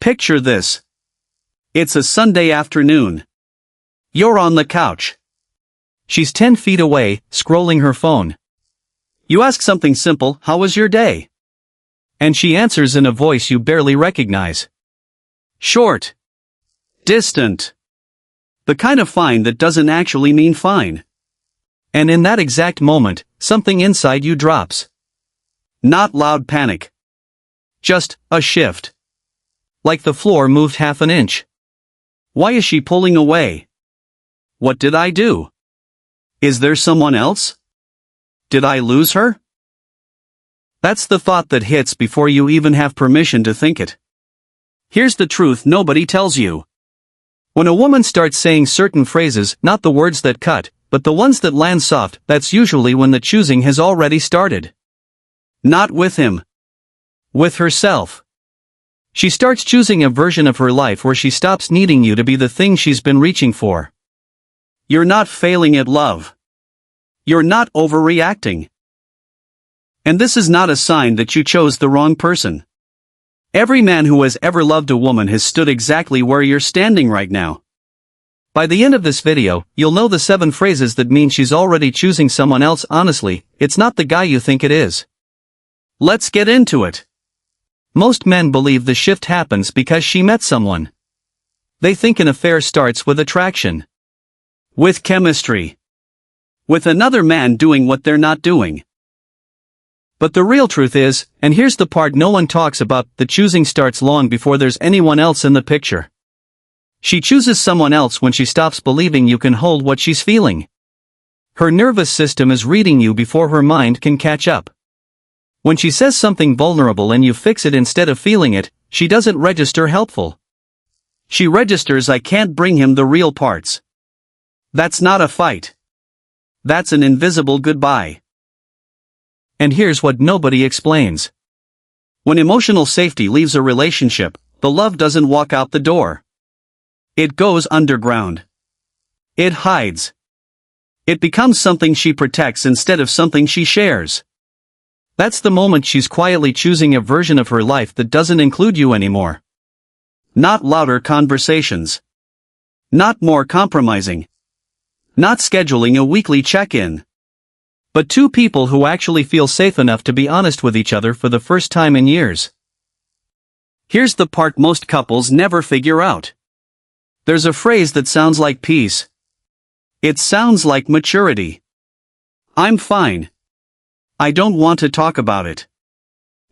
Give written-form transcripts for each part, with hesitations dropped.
Picture this. It's a Sunday afternoon. You're on the couch. She's 10 feet away, scrolling her phone. You ask something simple, "How was your day?" And she answers in a voice you barely recognize. Short. Distant. The kind of fine that doesn't actually mean fine. And in that exact moment, something inside you drops. Not loud panic. Just a shift. Like the floor moved half an inch. Why is she pulling away? What did I do? Is there someone else? Did I lose her? That's the thought that hits before you even have permission to think it. Here's the truth nobody tells you. When a woman starts saying certain phrases, not the words that cut, but the ones that land soft, that's usually when the choosing has already started. Not with him. With herself. She starts choosing a version of her life where she stops needing you to be the thing she's been reaching for. You're not failing at love. You're not overreacting. And this is not a sign that you chose the wrong person. Every man who has ever loved a woman has stood exactly where you're standing right now. By the end of this video, you'll know the 7 phrases that mean she's already choosing someone else. Honestly, it's not the guy you think it is. Let's get into it. Most men believe the shift happens because she met someone. They think an affair starts with attraction. With chemistry. With another man doing what they're not doing. But the real truth is, and here's the part no one talks about, the choosing starts long before there's anyone else in the picture. She chooses someone else when she stops believing you can hold what she's feeling. Her nervous system is reading you before her mind can catch up. When she says something vulnerable and you fix it instead of feeling it, she doesn't register helpful. She registers "I can't bring him the real parts." That's not a fight. That's an invisible goodbye. And here's what nobody explains. When emotional safety leaves a relationship, the love doesn't walk out the door. It goes underground. It hides. It becomes something she protects instead of something she shares. That's the moment she's quietly choosing a version of her life that doesn't include you anymore. Not louder conversations. Not more compromising. Not scheduling a weekly check-in. But 2 people who actually feel safe enough to be honest with each other for the first time in years. Here's the part most couples never figure out. There's a phrase that sounds like peace. It sounds like maturity. "I'm fine. I don't want to talk about it."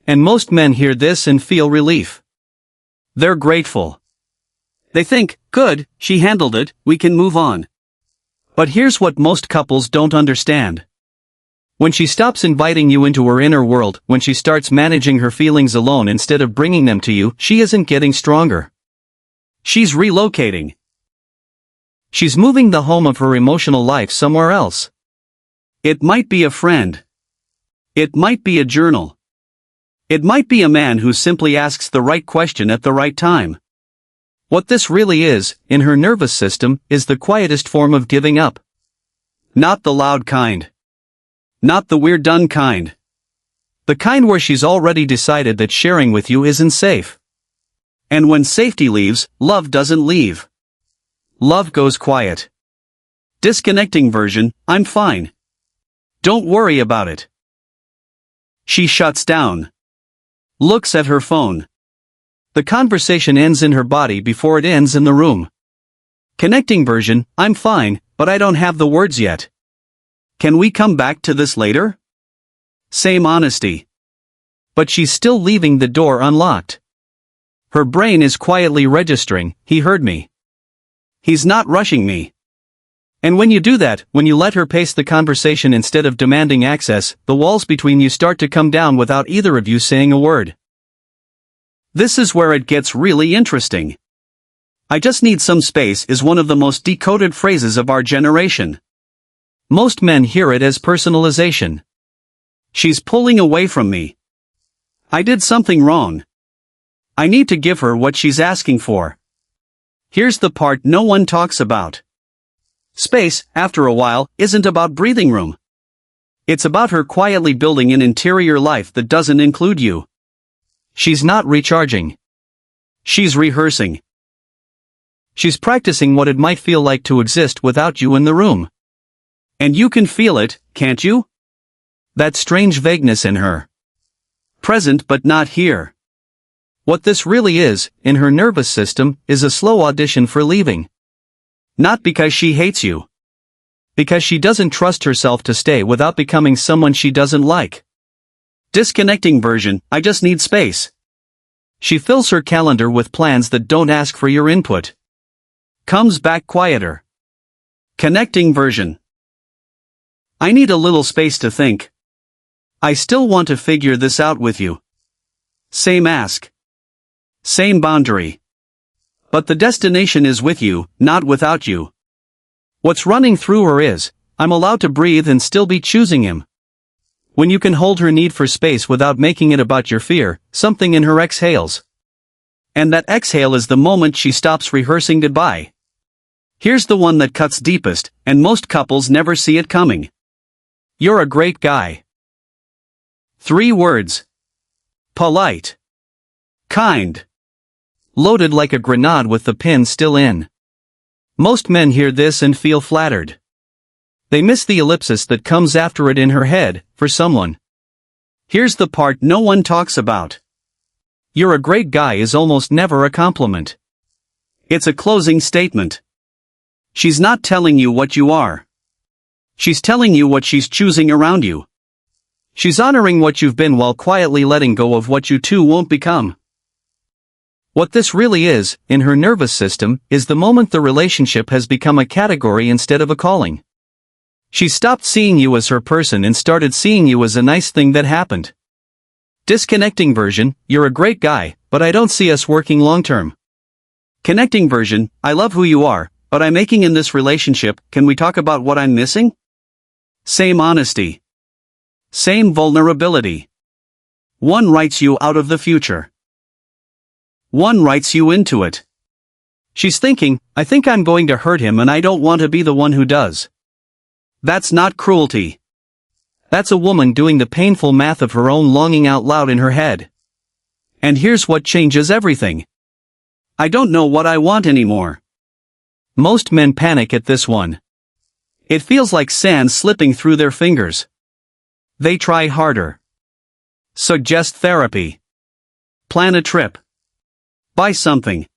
And most men hear this and feel relief. They're grateful. They think, "Good, she handled it, we can move on." But here's what most couples don't understand. When she stops inviting you into her inner world, when she starts managing her feelings alone instead of bringing them to you, she isn't getting stronger. She's relocating. She's moving the home of her emotional life somewhere else. It might be a friend. It might be a journal. It might be a man who simply asks the right question at the right time. What this really is, in her nervous system, is the quietest form of giving up. Not the loud kind. Not the "we're done" kind. The kind where she's already decided that sharing with you isn't safe. And when safety leaves, love doesn't leave. Love goes quiet. Disconnecting version, "I'm fine. Don't worry about it." She shuts down. Looks at her phone. The conversation ends in her body before it ends in the room. Connecting version, "I'm fine, but I don't have the words yet. Can we come back to this later?" Same honesty. But she's still leaving the door unlocked. Her brain is quietly registering, "He heard me. He's not rushing me." And when you do that, when you let her pace the conversation instead of demanding access, the walls between you start to come down without either of you saying a word. This is where it gets really interesting. "I just need some space" is one of the most decoded phrases of our generation. Most men hear it as personalization. She's pulling away from me. I did something wrong. I need to give her what she's asking for. Here's the part no one talks about. Space, after a while, isn't about breathing room. It's about her quietly building an interior life that doesn't include you. She's not recharging. She's rehearsing. She's practicing what it might feel like to exist without you in the room. And you can feel it, can't you? That strange vagueness in her. Present but not here. What this really is, in her nervous system, is a slow audition for leaving. Not because she hates you. Because she doesn't trust herself to stay without becoming someone she doesn't like. Disconnecting version, I just need space. She fills her calendar with plans that don't ask for your input. Comes back quieter. Connecting version. I need a little space to think. I still want to figure this out with you. Same ask. Same boundary. But the destination is with you, not without you. What's running through her is, I'm allowed to breathe and still be choosing him. When you can hold her need for space without making it about your fear, something in her exhales. And that exhale is the moment she stops rehearsing goodbye. Here's the one that cuts deepest, and most couples never see it coming. You're a great guy. 3 words. Polite. Kind. Loaded like a grenade with the pin still in. Most men hear this and feel flattered. They miss the ellipsis that comes after it in her head, for someone. Here's the part no one talks about. You're a great guy is almost never a compliment. It's a closing statement. She's not telling you what you are. She's telling you what she's choosing around you. She's honoring what you've been while quietly letting go of what you two won't become. What this really is, in her nervous system, is the moment the relationship has become a category instead of a calling. She stopped seeing you as her person and started seeing you as a nice thing that happened. Disconnecting version, you're a great guy, but I don't see us working long term. Connecting version, I love who you are, but I'm aching in this relationship, can we talk about what I'm missing? Same honesty. Same vulnerability. One writes you out of the future. One writes you into it. She's thinking, I think I'm going to hurt him and I don't want to be the one who does. That's not cruelty. That's a woman doing the painful math of her own longing out loud in her head. And here's what changes everything. I don't know what I want anymore. Most men panic at this one. It feels like sand slipping through their fingers. They try harder. Suggest therapy. Plan a trip. Buy something.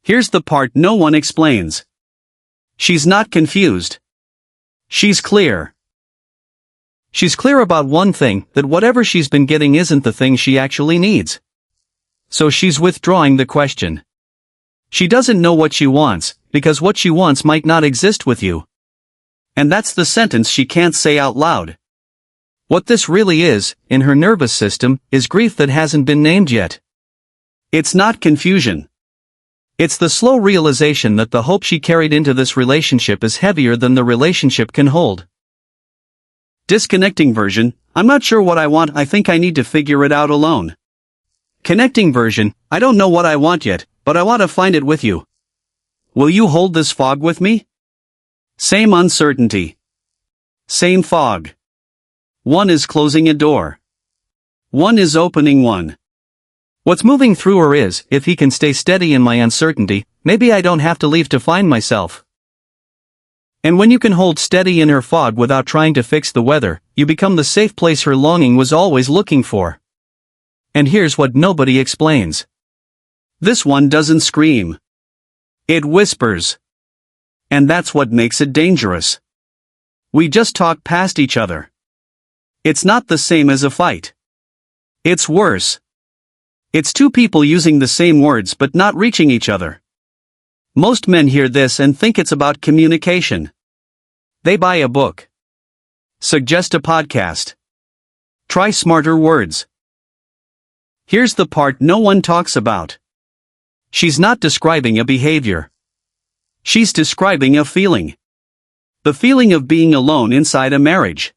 Here's the part no one explains. She's not confused. She's clear. She's clear about one thing, that whatever she's been getting isn't the thing she actually needs. So she's withdrawing the question. She doesn't know what she wants, because what she wants might not exist with you. And that's the sentence she can't say out loud. What this really is, in her nervous system, is grief that hasn't been named yet. It's not confusion. It's the slow realization that the hope she carried into this relationship is heavier than the relationship can hold. Disconnecting version, I'm not sure what I want, I think I need to figure it out alone. Connecting version, I don't know what I want yet, but I want to find it with you. Will you hold this fog with me? Same uncertainty. Same fog. One is closing a door. One is opening one. What's moving through her is, if he can stay steady in my uncertainty, maybe I don't have to leave to find myself. And when you can hold steady in her fog without trying to fix the weather, you become the safe place her longing was always looking for. And here's what nobody explains. This one doesn't scream. It whispers. And that's what makes it dangerous. We just talk past each other. It's not the same as a fight. It's worse. It's two people using the same words but not reaching each other. Most men hear this and think it's about communication. They buy a book. Suggest a podcast. Try smarter words. Here's the part no one talks about. She's not describing a behavior. She's describing a feeling. The feeling of being alone inside a marriage.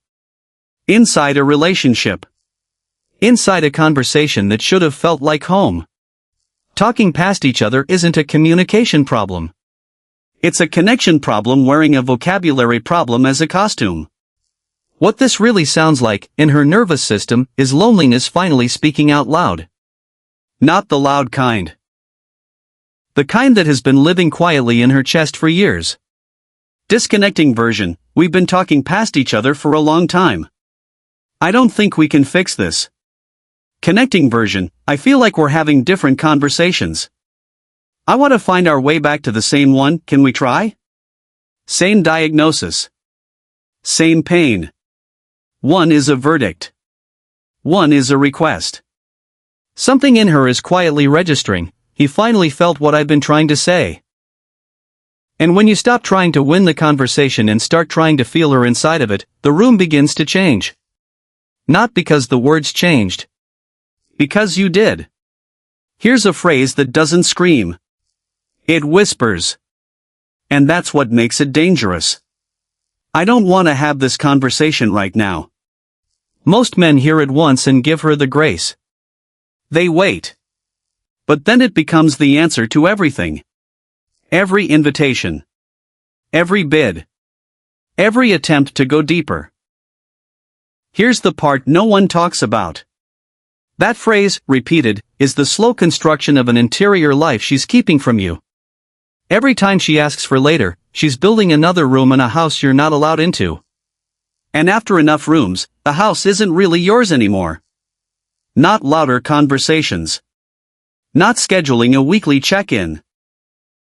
Inside a relationship. Inside a conversation that should have felt like home. Talking past each other isn't a communication problem. It's a connection problem wearing a vocabulary problem as a costume. What this really sounds like, in her nervous system, is loneliness finally speaking out loud. Not the loud kind. The kind that has been living quietly in her chest for years. Disconnecting version, we've been talking past each other for a long time. I don't think we can fix this. Connecting version, I feel like we're having different conversations. I want to find our way back to the same one, can we try? Same diagnosis. Same pain. One is a verdict. One is a request. Something in her is quietly registering, he finally felt what I've been trying to say. And when you stop trying to win the conversation and start trying to feel her inside of it, the room begins to change. Not because the words changed. Because you did. Here's a phrase that doesn't scream. It whispers. And that's what makes it dangerous. I don't want to have this conversation right now. Most men hear it once and give her the grace. They wait. But then it becomes the answer to everything. Every invitation. Every bid. Every attempt to go deeper. Here's the part no one talks about. That phrase, repeated, is the slow construction of an interior life she's keeping from you. Every time she asks for later, she's building another room in a house you're not allowed into. And after enough rooms, the house isn't really yours anymore. Not louder conversations. Not scheduling a weekly check-in.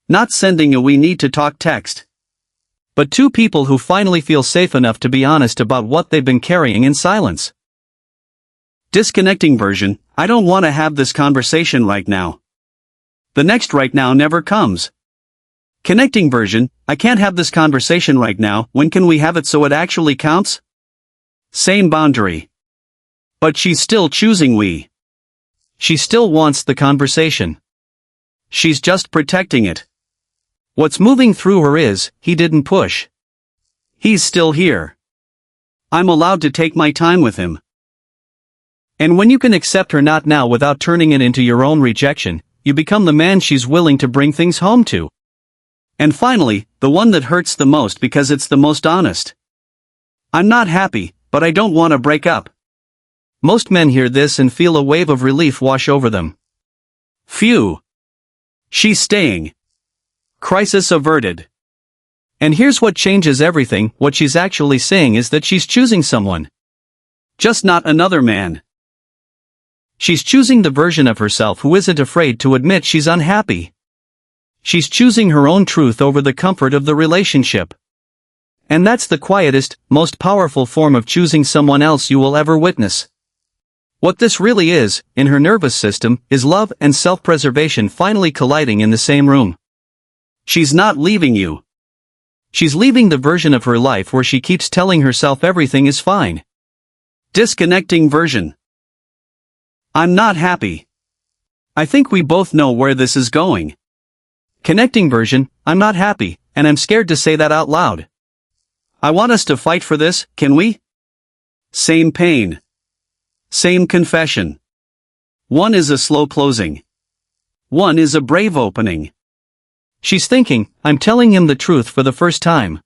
Not sending a "we need to talk" text. But two people who finally feel safe enough to be honest about what they've been carrying in silence. Disconnecting version, I don't want to have this conversation right now. The next right now never comes. Connecting version, I can't have this conversation right now, when can we have it so it actually counts? Same boundary. But she's still choosing we. She still wants the conversation. She's just protecting it. What's moving through her is, he didn't push. He's still here. I'm allowed to take my time with him. And when you can accept her not now without turning it into your own rejection, you become the man she's willing to bring things home to. And finally, the one that hurts the most because it's the most honest. I'm not happy, but I don't want to break up. Most men hear this and feel a wave of relief wash over them. Phew. She's staying. Crisis averted. And here's what changes everything, what she's actually saying is that she's choosing someone. Just not another man. She's choosing the version of herself who isn't afraid to admit she's unhappy. She's choosing her own truth over the comfort of the relationship. And that's the quietest, most powerful form of choosing someone else you will ever witness. What this really is, in her nervous system, is love and self-preservation finally colliding in the same room. She's not leaving you. She's leaving the version of her life where she keeps telling herself everything is fine. Disconnecting version. I'm not happy. I think we both know where this is going. Connecting version, I'm not happy, and I'm scared to say that out loud. I want us to fight for this, can we? Same pain. Same confession. One is a slow closing. One is a brave opening. She's thinking, I'm telling him the truth for the first time.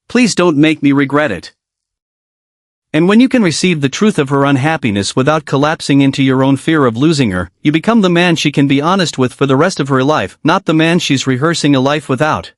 Please don't make me regret it. And when you can receive the truth of her unhappiness without collapsing into your own fear of losing her, you become the man she can be honest with for the rest of her life, not the man she's rehearsing a life without.